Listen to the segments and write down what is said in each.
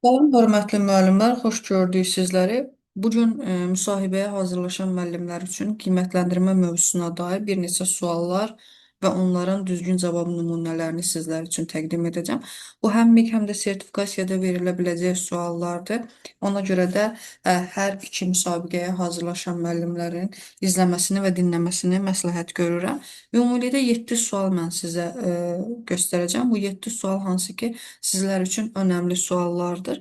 Salam, hörmətli müəllimlər, xoş gördük sizləri. Bu gün müsahibəyə hazırlaşan müəllimlər üçün qiymətləndirmə mövzusuna dair bir neçə suallar və onların düzgün cavab nümunələrini sizlər üçün təqdim edəcəm. Bu həm MIQ, həm də sertifikasiyada verilə biləcək suallardır. Ona görə də hər iki müsabiqəyə hazırlaşan müəllimlərin izləməsini və dinləməsini məsləhət görürəm. Ümumilikdə 7 sual mən sizə göstərəcəm. Bu 7 sual hansı ki, sizlər üçün önəmli suallardır.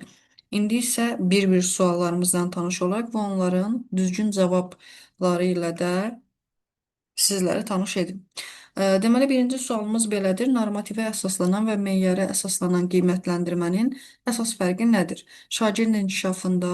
İndi isə bir-bir suallarımızdan tanış olaq və onların düzgün cavabları ilə də sizləri tanış edim. Deməli, birinci sualımız belədir. Normativə əsaslanan və meyara əsaslanan qiymətləndirmənin əsas fərqi nədir? Şagirdin inkişafında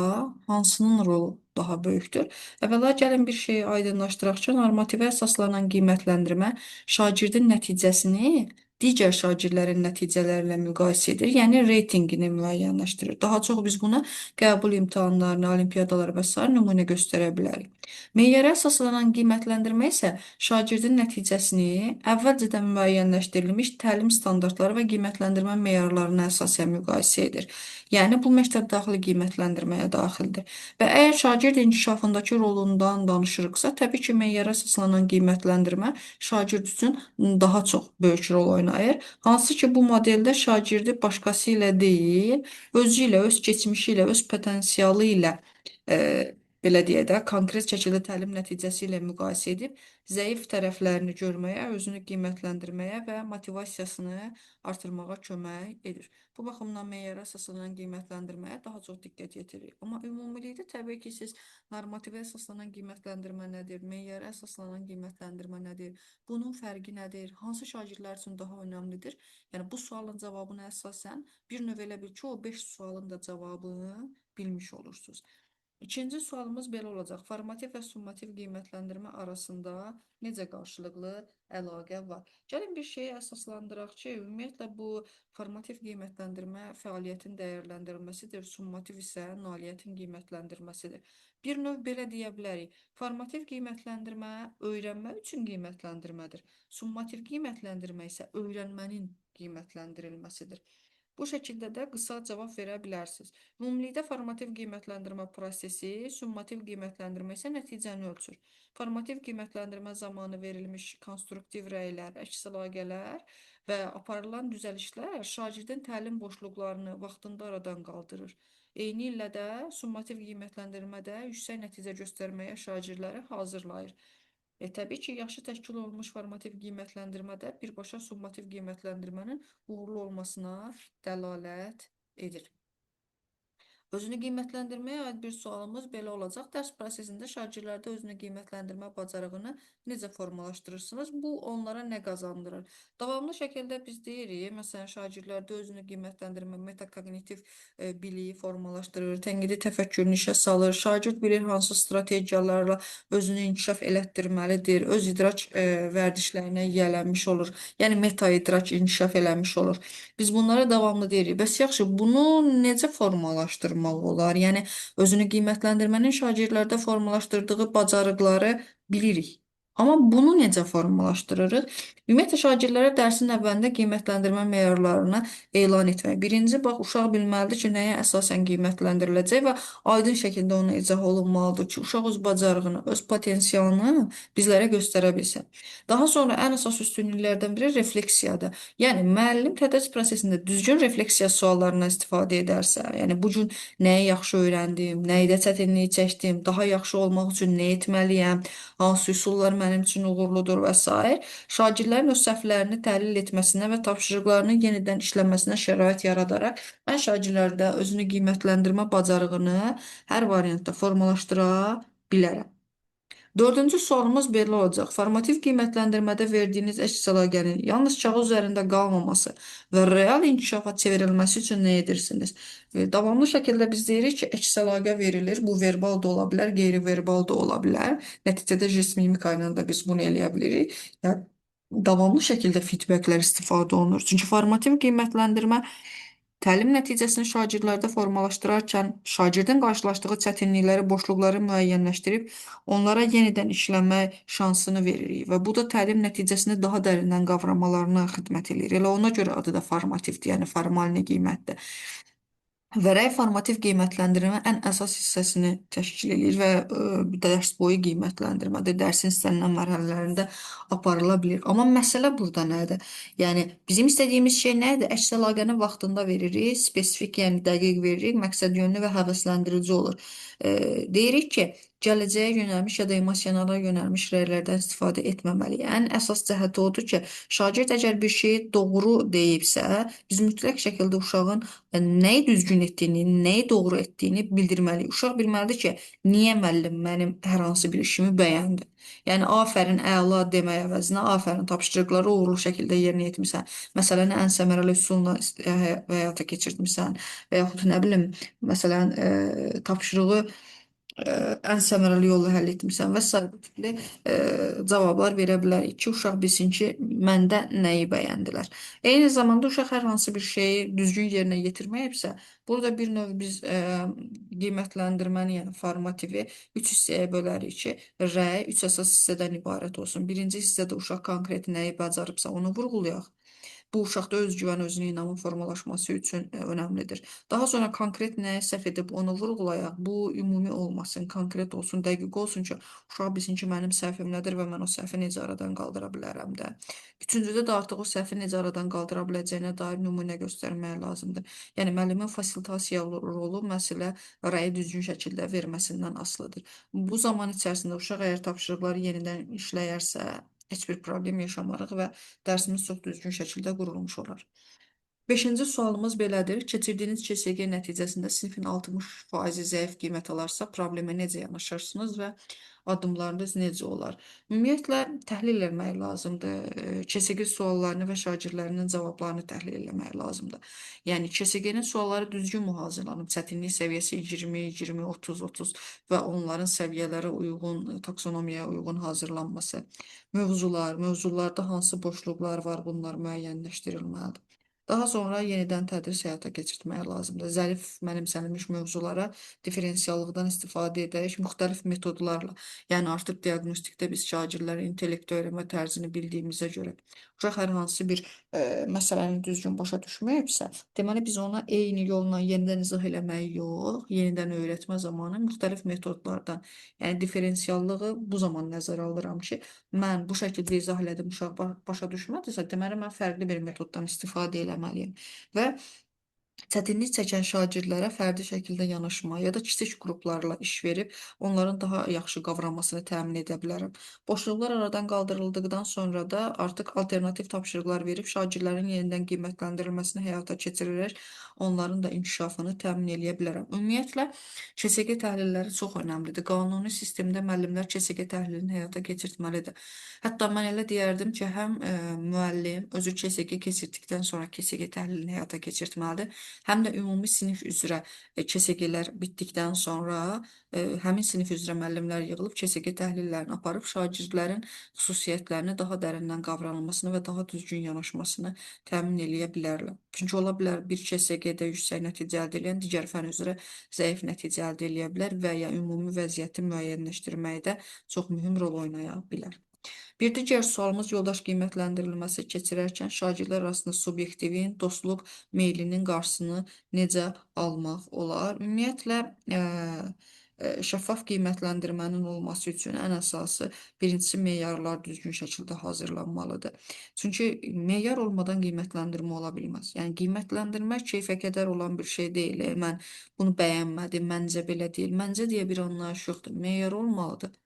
hansının rolu daha böyükdür? Əvvəla gəlin bir şeyi aydınlaşdıraq ki, normativə əsaslanan qiymətləndirmə şagirdin nəticəsini digər şagirdlərin nəticələri ilə müqayisə edir, yəni reytinqini müəyyənləşdirir. Daha çox biz buna qəbul imtahanlarını, olimpiadalar və sair nümunə göstərə bilərik. Meyara əsaslanan qiymətləndirmə isə şagirdin nəticəsini əvvəlcədən müəyyənləşdirilmiş təlim standartları və qiymətləndirmə meyarlarına əsasən müqayisə edir. Yəni bu məktəb daxili qiymətləndirməyə daxildir. Və əgər şagird inkişafındakı rolundan danışırıqsa, təbii ki, meyara əsaslanan qiymətləndirmə şagird üçün daha çox böyük rol oynayır. Hansı ki, bu modeldə şagirdi başqası ilə deyil, özü ilə, öz keçmişi ilə, öz potensialı ilə belə deyə də konkret şəkildə təlim nəticəsi ilə müqayisə edib zəif tərəflərini görməyə, özünü qiymətləndirməyə və motivasiyasını artırmağa kömək edir. Bu baxımdan meyara əsaslanan qiymətləndirməyə daha çox diqqət yetiririk. Amma ümumilikdə təbii ki, siz normativə əsaslanan qiymətləndirmə nədir, meyara əsaslanan qiymətləndirmə nədir, bunun fərqi nədir, hansı şagirdlər üçün daha önəmlidir? Yəni bu sualın cavabına əsasən bir növ elə bil ki, o 5 sualın da cavabını bilmiş olursunuz. İkinci sualımız belə olacaq. Formativ və summativ qiymətləndirmə arasında necə qarşılıqlı əlaqə var? Gəlin bir şeyi əsaslandıraq ki, ümumiyyətlə bu formativ qiymətləndirmə fəaliyyətin dəyərləndirilməsidir, summativ isə nailiyyətin qiymətləndirməsidir. Bir növ belə deyə bilərik. Formativ qiymətləndirmə öyrənmə üçün qiymətləndirmədir. Summativ qiymətləndirmə isə öyrənmənin qiymətləndirilməsidir. Bu şəkildə də qısa cavab verə bilərsiniz. Ümumilikdə formativ qiymətləndirmə prosesi, summativ qiymətləndirmə isə nəticəni ölçür. Formativ qiymətləndirmə zamanı verilmiş konstruktiv rəylər, əks əlaqələr və aparılan düzəlişlər şagirdin təlim boşluqlarını vaxtında aradan qaldırır. Eyni illə də summativ qiymətləndirmədə yüksək nəticə göstərməyə şagirdləri hazırlayır. Təbii ki, yaxşı təşkil olunmuş formativ qiymətləndirmə də birbaşa summativ qiymətləndirmənin uğurlu olmasına dəlalət edir. Özünü qiymətləndirməyə aid bir sualımız belə olacaq. Dərs prosesində şagirdlərdə özünü qiymətləndirmə bacarığını necə formalaşdırırsınız? Bu onlara nə qazandırır? Davamlı şəkildə biz deyirik, məsələn, şagirdlərdə özünü qiymətləndirmə, metakognitiv biliyi formalaşdırır, tənqidi təfəkkürünü işə salır, şagird bilir hansı strategiyalarla özünü inkişaf elətdirməlidir, öz idrak vərdişlərinə yiyələnmiş olur, yəni meta idrak inkişaf eləmiş olur. Biz bunlara davamlı deyirik. Bəs yaxşı, bunu necə formalaşdırmaq olar? Yəni özünü qiymətləndirmənin şagirdlərdə formalaşdırdığı bacarıqları bilirik. Amma bunu necə formalaşdırırıq? Ümumiyyətlə şagirdlərə dərsin əvvəlində qiymətləndirmə meyarlarını elan etmək. Birinci, bax, uşaq bilməlidir ki, nəyə əsasən qiymətləndiriləcək və aydın şəkildə ona izah olunmalıdır ki, uşaq öz bacarığını, öz potensialını bizlərə göstərə bilsin. Daha sonra ən əsas üstünlüklərdən biri refleksiyadır. Yəni müəllim tədris prosesində düzgün refleksiya suallarından istifadə edərsə, yəni bu gün nəyi yaxşı öyrəndim, nəyidə çətinlik çəkdim, daha yaxşı olmaq üçün nə etməliyəm, hansı üsullar mənim üçün uğurludur və s. şagirdlərin öz səhvlərini təhlil etməsinə və tapşırıqlarını yenidən işləməsinə şərait yaradaraq mən şagirdlərdə özünü qiymətləndirmə bacarığını hər variantda formalaşdıra bilərəm. Dördüncü sualımız belə olacaq. Formativ qiymətləndirmədə verdiyiniz əks əlaqənin yalnız kağız üzərində qalmaması və real inkişafa çevrilməsi üçün nə edirsiniz? Davamlı şəkildə biz deyirik ki, əks əlaqə verilir. Bu verbal da ola bilər, qeyri-verbal da ola bilər. Nəticədə jest mimika ilə də biz bunu eləyə bilirik. Yəni, davamlı şəkildə feedbacklər istifadə olunur. Çünki formativ qiymətləndirmə təlim nəticəsini şagirdlərdə formalaşdırarkən şagirdin qarşılaşdığı çətinlikləri, boşluqları müəyyənləşdirib onlara yenidən işləmək şansını veririk və bu da təlim nəticəsini daha dərindən qavramalarına xidmət edir. Elə ona görə adı da formativdir, yəni formal qiymətdir. Və rəy formativ qiymətləndirmə ən əsas hissəsini təşkil edir və dərs boyu qiymətləndirmədir. Dərsin istənilən mərhələlərində aparıla bilir. Amma məsələ burada nədir? Yəni bizim istədiyimiz şey nədir? Əks əlaqəni vaxtında veririk, spesifik, yəni dəqiq veririk, məqsədyönlü və həvəsləndirici olur. Deyirik ki, gələcəyə yönəlmiş ya da emosionala yönəlmiş rəylərdən istifadə etməməliyik. Ən əsas cəhəti odur ki, şagird əgər bir şeyi doğru deyibsə, biz mütləq şəkildə uşağın nəyi düzgün etdiyini, nəyi doğru etdiyini bildirməliyik. Uşaq bilməlidir ki, niyə müəllim mənim hər hansı bir işimi bəyəndi. Yəni afərin, əla demək əvəzinə afərin tapşırıqları uğurlu şəkildə yerinə yetirmisən. Məsələni ən səmərəli üsulla həyata keçirtmisən və yaxud nə bilim, məsələn, tapşırığı ən səmərəli yolla həll etmisən və sair bu tipli cavablar verə bilərik ki, uşaq bilsin ki, məndə nəyi bəyəndilər. Eyni zamanda uşaq hər hansı bir şeyi düzgün yerinə yetirməyibsə, burada bir növ biz qiymətləndirməni, yəni formativi üç hissəyə bölərik ki, rəy üç əsas hissədən ibarət olsun. Birinci hissədə uşaq konkret nəyi bacarıbsa onu vurğulayaq. Bu uşaqda özgüvən, özünə inamın formalaşması üçün önəmlidir. Daha sonra konkret nəyə səhv edib onu vurğulayaq. Bu ümumi olmasın, konkret olsun, dəqiq olsun ki, uşaq bilsin ki, mənim səhvim nədir və mən o səhvi necə aradan qaldıra bilərəm də. Üçüncüdə də artıq o səhvi necə aradan qaldıra biləcəyinə dair nümunə göstərmək lazımdır. Yəni müəllimin fasilitasiya rolu məsələ rəyi düzgün şəkildə verməsindən asılıdır. Bu zaman içərisində uşaq əgər tapşırıqları yenidən işləyərsə, heç bir problem yaşamarıq və dərsimiz çox düzgün şəkildə qurulmuş olar. Beşinci sualımız belədir. Keçirdiyiniz KSG nəticəsində sinifin 60% zəif qiymət alarsa, problemə necə yanaşarsınız və addımlarınız necə olar? Ümumiyyətlə, təhlil etmək lazımdır. KSG suallarını və şagirdlərinin cavablarını təhlil etmək lazımdır. Yəni, KSG-nin sualları düzgün mü hazırlanıb? Çətinlik səviyyəsi 20, 20, 30, 30 və onların səviyyələrə uyğun, taksonomiyaya uyğun hazırlanması. Mövzularda hansı boşluqlar var, bunlar müəyyənləşdirilməlidir. Daha sonra yenidən tədris həyata keçirtmək lazımdır. Zərif mənimsənilmiş mövzulara differensiallıqdan istifadə edərək müxtəlif metodlarla, yəni artıq diaqnostikdə biz şagirdlərin intellekti öyrənmə tərzini bildiyimizə görə, uşaq hər hansı bir məsələni düzgün başa düşməyibsə, deməli biz ona eyni yolla yenidən izah eləməyi yox, yenidən öyrətmə zamanı müxtəlif metodlardan, yəni differensiallığı bu zaman nəzərə alıram ki, mən bu şəkildə izah elədim, uşaq başa düşmədisə, deməli mən fərqli bir metoddan istifadə eləməliyəm. Və çətinlik çəkən şagirdlərə fərdi şəkildə yanaşma ya da kiçik qruplarla iş verib onların daha yaxşı qavramasını təmin edə bilərəm. Boşluqlar aradan qaldırıldıqdan sonra da artıq alternativ tapşırıqlar verib şagirdlərin yenidən qiymətləndirilməsini həyata keçirərək onların da inkişafını təmin edə bilərəm. Ümumiyyətlə, KSG təhlilləri çox önəmlidir. Qanuni sistemdə müəllimlər KSG təhlilini həyata keçirtməlidir. Hətta mən elə deyərdim ki, həm müəllim özü KSG keçirdikdən sonra KSG təhlilini həyata keçirtməlidir, həm də ümumi sinif üzrə KSG-lər bitdikdən sonra həmin sinif üzrə müəllimlər yığılıb KSG təhlillərini aparıb şagirdlərin xüsusiyyətlərini daha dərindən qavranılmasını və daha düzgün yanaşmasını təmin eləyə bilərlər. Çünki ola bilər bir KSG-də yüksək nəticə əldə edən digər fən üzrə zəif nəticə əldə eləyə bilər və ya ümumi vəziyyəti müəyyənləşdirməkdə çox mühüm rol oynaya bilər. Bir digər sualımız yoldaş qiymətləndirilməsi keçirərkən şagirdlər arasında subyektivin, dostluq meylinin qarşısını necə almaq olar? Ümumiyyətlə, şəffaf qiymətləndirmənin olması üçün ən əsası birincisi meyarlar düzgün şəkildə hazırlanmalıdır. Çünki meyar olmadan qiymətləndirmə ola bilməz. Yəni qiymətləndirmə keyfə-kədər olan bir şey deyil. Mən bunu bəyənmədim, məncə belə deyil. Məncə deyə bir anlayış yoxdur. Meyar olmalıdır.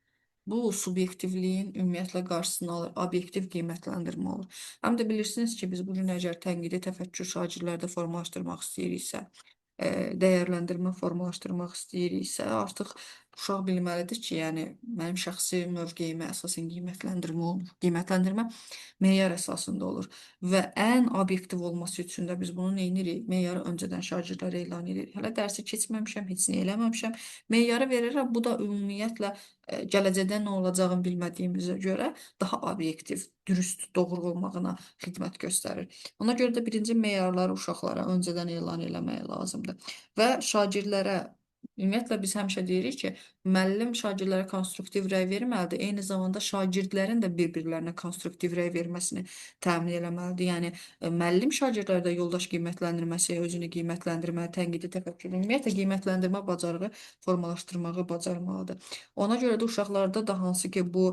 Bu subyektivliyin ümumiyyətlə qarşısını alır, obyektiv qiymətləndirmə olur. Həm də bilirsiniz ki, biz bu gün əgər tənqidi təfəkkür şagirdlərdə formalaşdırmaq istəyiriksə, dəyərləndirmə formalaşdırmaq istəyiriksə, artıq uşaq bilməlidir ki, yəni mənim şəxsi mövqeyimə əsasən qiymətləndirmə olur. Qiymətləndirmə meyar əsasında olur və ən obyektiv olması üçün də biz bunu nə edirik? Meyarı öncədən şagirdlərə elan edirik. Hələ dərsi keçməmişəm, heç nə eləməmişəm. Meyarı verirəm. Bu da ümumiyyətlə gələcəkdə nə olacağını bilmədiyimizə görə daha obyektiv, dürüst, doğru olmağına xidmət göstərir. Ona görə də birinci meyarları uşaqlara öncədən elan eləmək lazımdır və şagirdlərə Ümumiyyətlə biz həmişə deyirik ki, müəllim şagirdlərə konstruktiv rəy verməlidir. Eyni zamanda şagirdlərin də bir-birlərinə konstruktiv rəy verməsini təmin etməlidir. Yəni müəllim şagirdlərdə yoldaş qiymətləndirməsi, özünü qiymətləndirmə, tənqidi təfəkkür, ümumiyyətlə qiymətləndirmə bacarığı formalaşdırmağı bacarmalıdır. Ona görə də uşaqlarda da hansı ki bu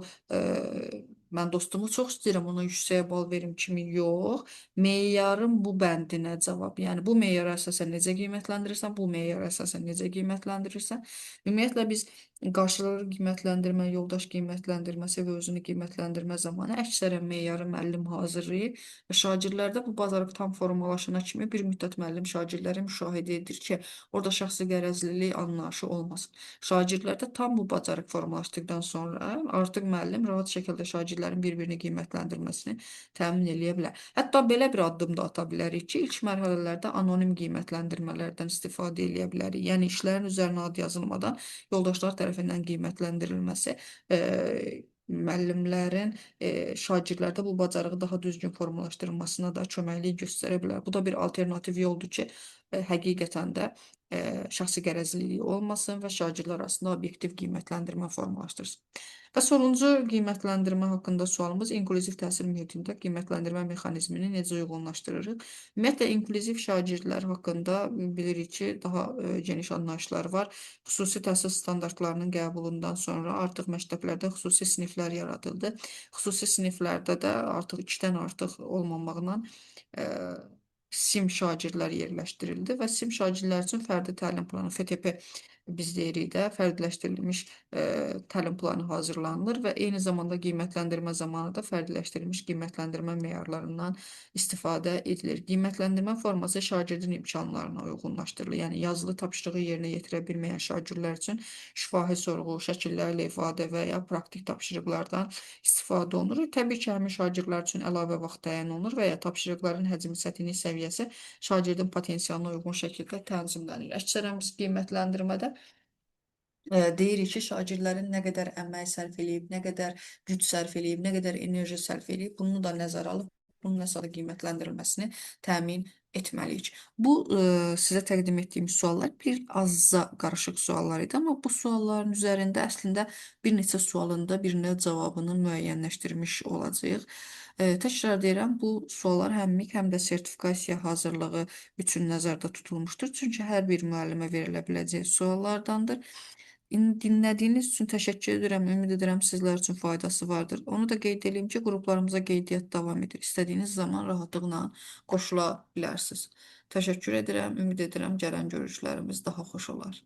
mən dostumu çox istəyirəm, ona yüksək bal verim kimi yox, meyarın bu bəndinə cavab. Yəni bu meyara əsasən necə qiymətləndirirsən, bu meyara əsasən necə qiymətləndirirsən. Ümumiyyətlə biz qarşılıqlı qiymətləndirmə, yoldaş qiymətləndirməsi və özünü qiymətləndirmə zamanı əksərən meyarı müəllim hazırlayır və şagirdlərdə bu bacarıq tam formalaşana kimi bir müddət müəllim şagirdləri müşahidə edir ki, orada şəxsi qərəzlilik anlayışı olmasın. Şagirdlərdə tam bu bacarıq formalaşdıqdan sonra artıq müəllim rahat şəkildə şagirdlərin bir-birini qiymətləndirməsini təmin eləyə bilər. Hətta belə bir addım da ata bilərik ki, ilk mərhələlərdə anonim qiymətləndirmələrdən istifadə eləyə bilərik. Yəni işlərin üzərinə ad yazılmadan yoldaşlar tərəfindən qiymətləndirilməsi müəllimlərin şagirdlərdə bu bacarığı daha düzgün formalaşdırmasına da köməklik göstərə bilər. Bu da bir alternativ yoldur ki, həqiqətən də şəxsi qərəzliliyi olmasın və şagirdlər arasında obyektiv qiymətləndirmə formalaşdırsın. Və sonuncu qiymətləndirmə haqqında sualımız inklüziv təhsil mühitində qiymətləndirmə mexanizmini necə uyğunlaşdırırıq? Ümumiyyətlə, inklüziv şagirdlər haqqında bilirik ki, daha geniş anlayışlar var. Xüsusi təhsil standartlarının qəbulundan sonra artıq məktəblərdə xüsusi siniflər yaradıldı. Xüsusi siniflərdə də artıq 2-dən artıq olmamaqla e, SIM şagirdlər yerləşdirildi və SIM şagirdlər üçün fərdi təlim planı FTP biz deyirik də fərdiləşdirilmiş təlim planı hazırlanılır və eyni zamanda qiymətləndirmə zamanı da fərdiləşdirilmiş qiymətləndirmə meyarlarından istifadə edilir. Qiymətləndirmə forması şagirdin imkanlarına uyğunlaşdırılır. Yəni yazılı tapşırığı yerinə yetirə bilməyən şagirdlər üçün şifahi sorğu, şəkillərlə ifadə və ya praktik tapşırıqlardan istifadə olunur. Təbii ki, həmin şagirdlər üçün əlavə vaxt təyin olunur və ya tapşırıqların həcmi, çətinlik səviyyəsi şagirdin potensialına uyğun şəkildə tənzimlənir. Əksərən biz qiymətləndirmədə deyirik ki, şagirdlərin nə qədər əmək sərf eləyib, nə qədər güc sərf eləyib, nə qədər enerji sərf eləyib, bunu da nəzərə alıb, bunun əsasda qiymətləndirilməsini təmin etməliyik. Bu sizə təqdim etdiyim suallar bir azca qarışıq suallar idi, amma bu sualların üzərində əslində bir neçə sualın da birinə cavabını müəyyənləşdirmiş olacağıq. Təkrar deyirəm, bu suallar həm MİQ, həm də sertifikasiya hazırlığı üçün nəzərdə tutulmuşdur. Çünki hər bir müəllimə verilə biləcək suallardandır. Dinlədiyiniz üçün təşəkkür edirəm. Ümid edirəm sizlər üçün faydası vardır. Onu da qeyd edeyim ki, qruplarımıza qeydiyyat davam edir. İstədiyiniz zaman rahatlıqla qoşula bilərsiniz. Təşəkkür edirəm. Ümid edirəm gələn görüşlərimiz daha xoş olar.